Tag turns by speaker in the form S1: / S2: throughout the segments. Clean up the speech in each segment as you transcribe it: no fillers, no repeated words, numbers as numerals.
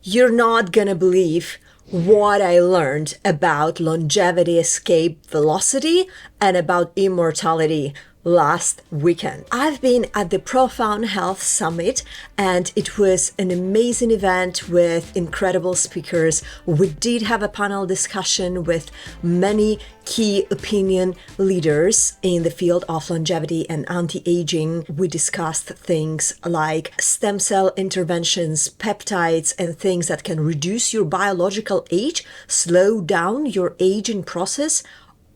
S1: You're not gonna believe what I learned about longevity, escape velocity, and about immortality last weekend. I've been at the Profound Health Summit, and it was an amazing event with incredible speakers. We did have a panel discussion with many key opinion leaders in the field of longevity and anti-aging. We discussed things like stem cell interventions, peptides, and things that can reduce your biological age, slow down your aging process,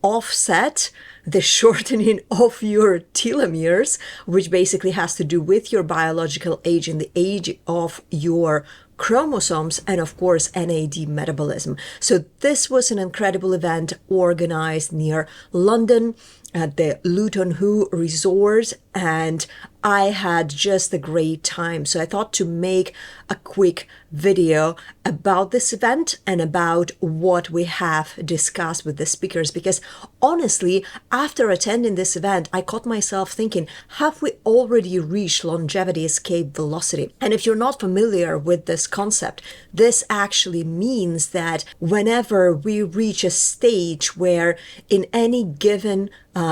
S1: offset the shortening of your telomeres, which basically has to do with your biological age and the age of your chromosomes, and of course NAD metabolism. So this was an incredible event organized near London at the Luton Hoo Resort, and I had just a great time. So I thought to make a quick video about this event and about what we have discussed with the speakers, because honestly, after attending this event, I caught myself thinking, have we already reached longevity escape velocity? And if you're not familiar with this concept, this actually means that whenever we reach a stage where in any given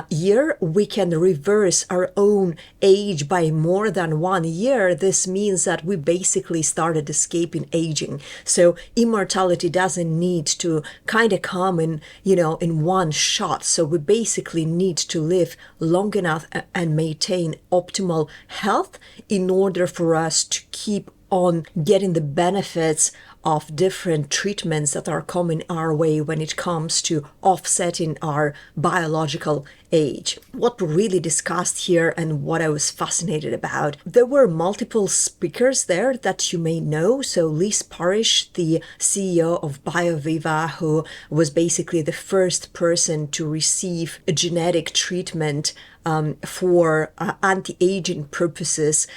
S1: year we can reverse our own age by more than 1 year, this means that we basically started escaping aging. So immortality doesn't need to kind of come in, in one shot. So we basically need to live long enough and maintain optimal health in order for us to keep on getting the benefits of different treatments that are coming our way when it comes to offsetting our biological age. What we really discussed here and what I was fascinated about, there were multiple speakers there that you may know. So Liz Parrish, the CEO of Bioviva, who was basically the first person to receive a genetic treatment for anti-aging purposes,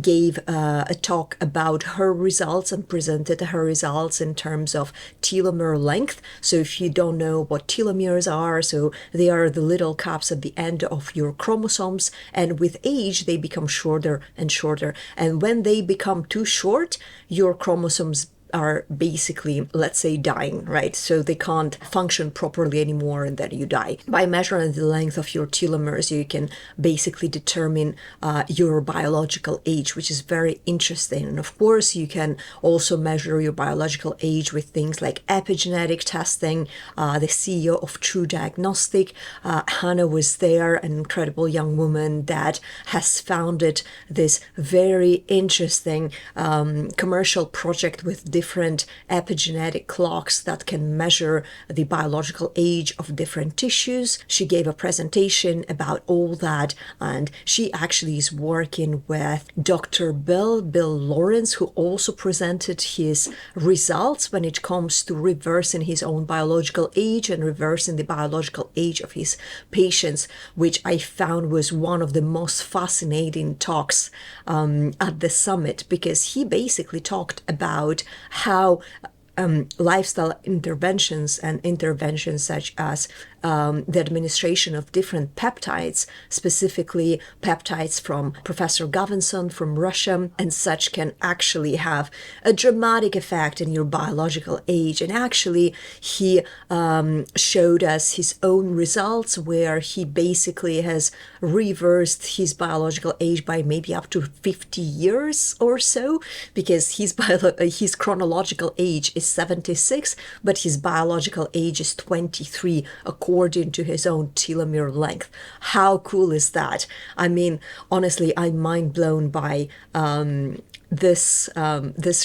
S1: gave a talk about her results and presented her results in terms of telomere length. So if you don't know what telomeres are, so they are the little caps at the end of your chromosomes, and with age they become shorter and shorter. And when they become too short, your chromosomes are basically, let's say, dying, right? So they can't function properly anymore and then you die. By measuring the length of your telomeres, you can basically determine your biological age, which is very interesting. And of course, you can also measure your biological age with things like epigenetic testing. The CEO of True Diagnostic, Hannah, was there, an incredible young woman that has founded this very interesting commercial project with different epigenetic clocks that can measure the biological age of different tissues. She gave a presentation about all that, and she actually is working with Dr. Bill Lawrence, who also presented his results when it comes to reversing his own biological age and reversing the biological age of his patients, which I found was one of the most fascinating talks at the summit, because he basically talked about how lifestyle interventions and interventions such as the administration of different peptides, specifically peptides from Professor Gavinson from Russia, and such, can actually have a dramatic effect in your biological age. And actually, he showed us his own results where he basically has reversed his biological age by maybe up to 50 years or so, because his chronological age is 76, but his biological age is 23, according to his own telomere length. How cool is that? I mean, honestly, I'm mind blown by this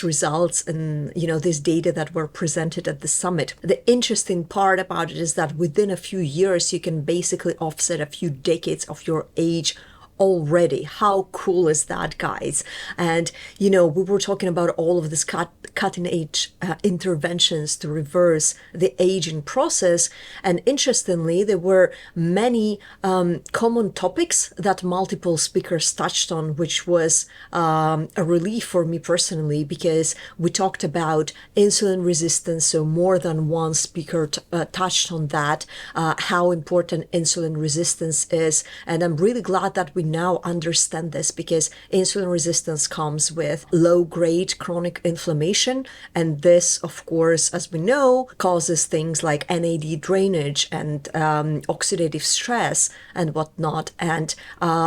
S1: results and this data that were presented at the summit. The interesting part about it is that within a few years you can basically offset a few decades of your age already. How cool is that, guys? And we were talking about all of this cutting edge interventions to reverse the aging process, and interestingly there were many common topics that multiple speakers touched on, which was a relief for me personally, because we talked about insulin resistance. So more than one speaker touched on that, how important insulin resistance is, and I'm really glad that we now understand this, because insulin resistance comes with low-grade chronic inflammation, and this, of course, as we know, causes things like NAD drainage and oxidative stress and whatnot. And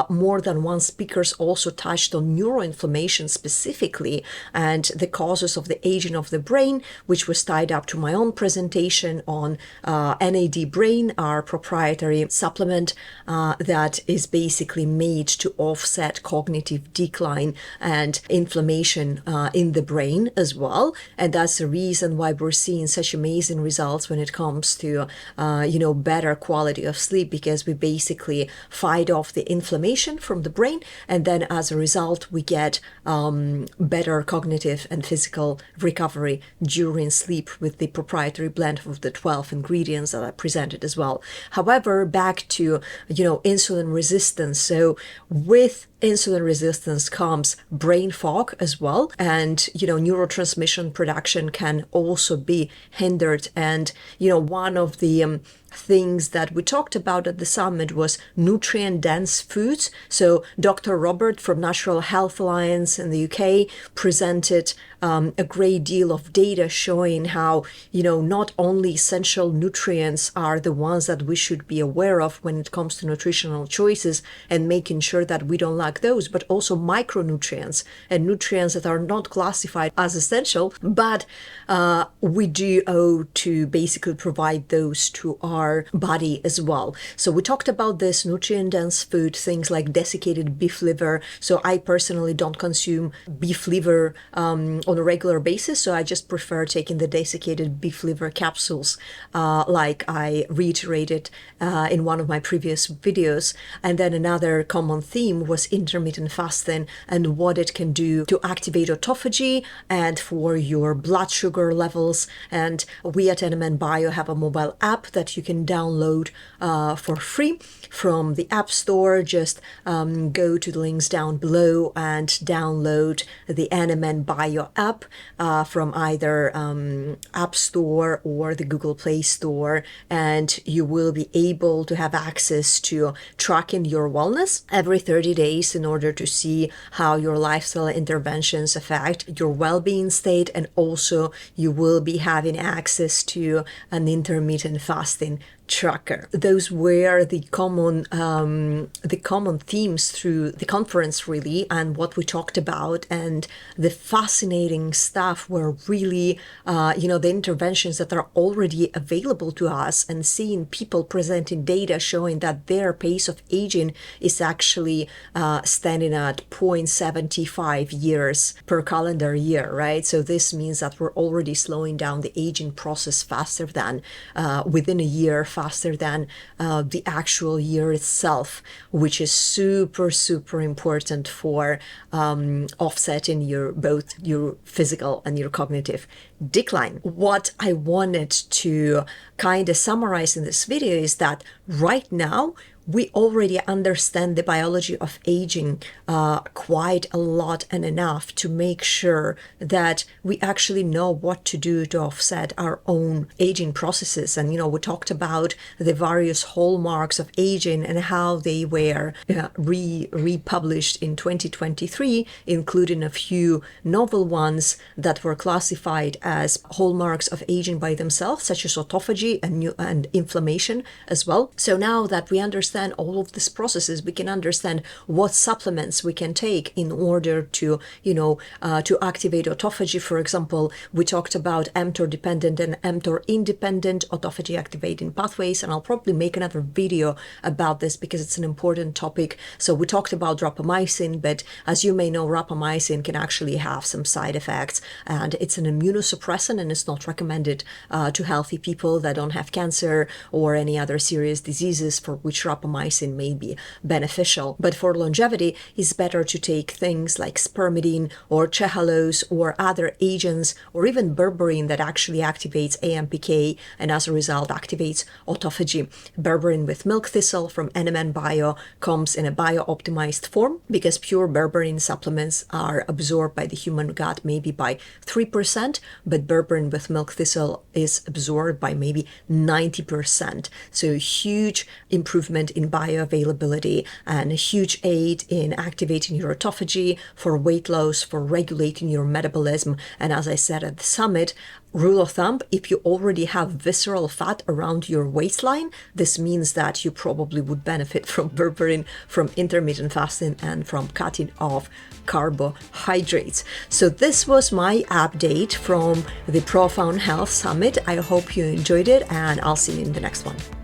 S1: more than one speakers also touched on neuroinflammation specifically and the causes of the aging of the brain, which was tied up to my own presentation on NAD Brain, our proprietary supplement that is basically made to offset cognitive decline and inflammation in the brain as well. And that's the reason why we're seeing such amazing results when it comes to better quality of sleep, because we basically fight off the inflammation from the brain, and then as a result we get better cognitive and physical recovery during sleep with the proprietary blend of the 12 ingredients that I presented as well. However, back to insulin resistance. So with insulin resistance comes brain fog as well, and neurotransmission production can also be hindered. And one of the things that we talked about at the summit was nutrient dense foods. So Dr. Robert from Natural Health Alliance in the UK presented a great deal of data showing how not only essential nutrients are the ones that we should be aware of when it comes to nutritional choices and making sure that we don't lack those, but also micronutrients and nutrients that are not classified as essential, but we do owe to basically provide those to our body as well. So we talked about this nutrient dense food, things like desiccated beef liver. So I personally don't consume beef liver on a regular basis, so I just prefer taking the desiccated beef liver capsules like I reiterated in one of my previous videos. And then another common theme was intermittent fasting and what it can do to activate autophagy and for your blood sugar levels. And we at NMN Bio have a mobile app that you can download for free from the App Store. Just go to the links down below and download the NMN Bio app from either App Store or the Google Play Store, and you will be able to have access to tracking your wellness every 30 days in order to see how your lifestyle interventions affect your well-being state. And also you will be having access to an intermittent fasting tracker. Those were the common themes through the conference, really, and what we talked about. And the fascinating stuff were really the interventions that are already available to us, and seeing people presenting data showing that their pace of aging is actually standing at 0.75 years per calendar year, right? So this means that we're already slowing down the aging process faster than within a year, faster than the actual year itself, which is super important for offsetting both your physical and your cognitive decline. What I wanted to kind of summarize in this video is that right now we already understand the biology of aging quite a lot and enough to make sure that we actually know what to do to offset our own aging processes. And, we talked about the various hallmarks of aging and how they were republished in 2023, including a few novel ones that were classified as hallmarks of aging by themselves, such as autophagy and inflammation as well. So now that we understand all of these processes, we can understand what supplements we can take in order to activate autophagy. For example, we talked about mTOR dependent and mTOR independent autophagy activating pathways, and I'll probably make another video about this because it's an important topic. So we talked about rapamycin, but as you may know, rapamycin can actually have some side effects, and it's an immunosuppressant, and it's not recommended to healthy people that don't have cancer or any other serious diseases for which rapamycin may be beneficial. But for longevity, it's better to take things like spermidine or chehalose or other agents, or even berberine that actually activates AMPK and as a result activates autophagy. Berberine with milk thistle from NMN Bio comes in a bio-optimized form, because pure berberine supplements are absorbed by the human gut maybe by 3%, but berberine with milk thistle is absorbed by maybe 90%. So huge improvement improvement in bioavailability and a huge aid in activating your autophagy, for weight loss, for regulating your metabolism. And as I said at the summit, rule of thumb, if you already have visceral fat around your waistline, this means that you probably would benefit from berberine, from intermittent fasting, and from cutting off carbohydrates. So this was my update from the Profound Health Summit. I hope you enjoyed it, and I'll see you in the next one.